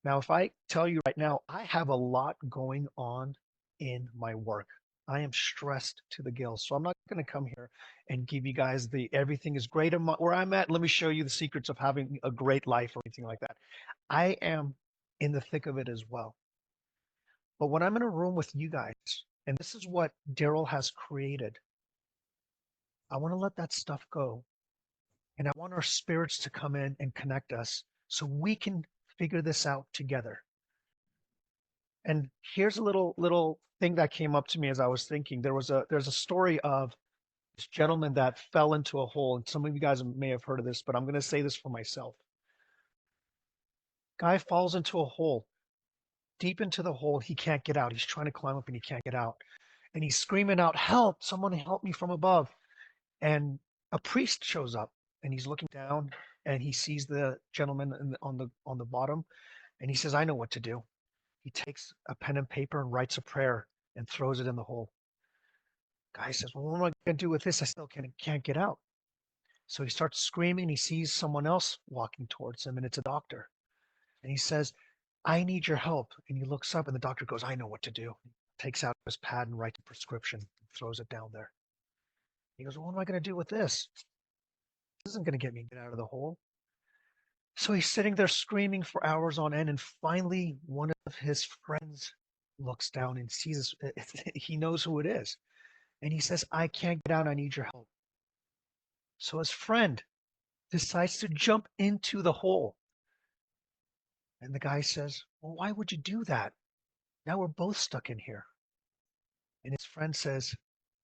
Now, if I tell you right now, I have a lot going on in my work. I am stressed to the gills. So I'm not going to come here and give you guys the everything is great where I'm at. Let me show you the secrets of having a great life or anything like that. I am in the thick of it as well. But when I'm in a room with you guys, and this is what Deryl has created, I want to let that stuff go. And I want our spirits to come in and connect us so we can figure this out together. And here's a little thing that came up to me as I was thinking. There's a story of this gentleman that fell into a hole, and some of you guys may have heard of this, but I'm going to say this for myself. Guy falls into a hole, deep into the hole. He can't get out. He's trying to climb up and he can't get out. And he's screaming out, "Help! Someone help me from above." And a priest shows up and he's looking down and he sees the gentleman on the bottom and he says, "I know what to do." He takes a pen and paper and writes a prayer and throws it in the hole. Guy says, "Well, what am I going to do with this? I still can't get out." So he starts screaming. He sees someone else walking towards him, and it's a doctor. And he says, "I need your help." And he looks up, and the doctor goes, "I know what to do." He takes out his pad and writes a prescription, and throws it down there. He goes, "Well, what am I going to do with this? This isn't going to get me out of the hole." So he's sitting there screaming for hours on end, and finally one of his friends looks down and sees he knows who it is. And he says, "I can't get out. I need your help." So his friend decides to jump into the hole. And the guy says, "Well, why would you do that? Now we're both stuck in here." And his friend says,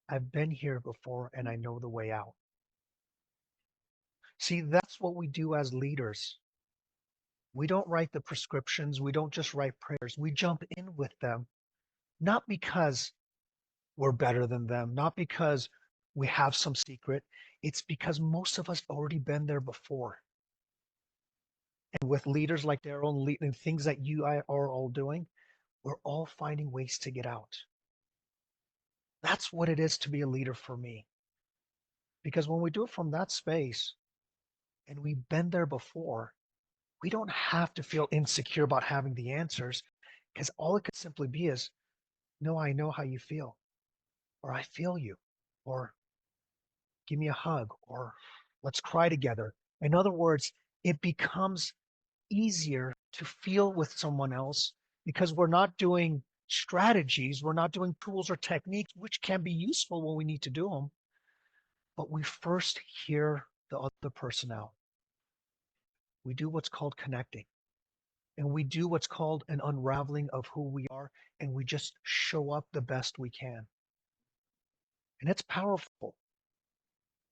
"I've been here before and I know the way out." See, that's what we do as leaders. We don't write the prescriptions. We don't just write prayers. We jump in with them, not because we're better than them, not because we have some secret. It's because most of us have already been there before. And with leaders like Deryl and things that you are all doing, we're all finding ways to get out. That's what it is to be a leader for me. Because when we do it from that space and we've been there before, we don't have to feel insecure about having the answers because all it could simply be is, "No, I know how you feel," or "I feel you," or "Give me a hug," or "Let's cry together." In other words, it becomes easier to feel with someone else because we're not doing strategies, we're not doing tools or techniques, which can be useful when we need to do them. But we first hear the other person out. We do what's called connecting. And we do what's called an unraveling of who we are. And we just show up the best we can. And it's powerful.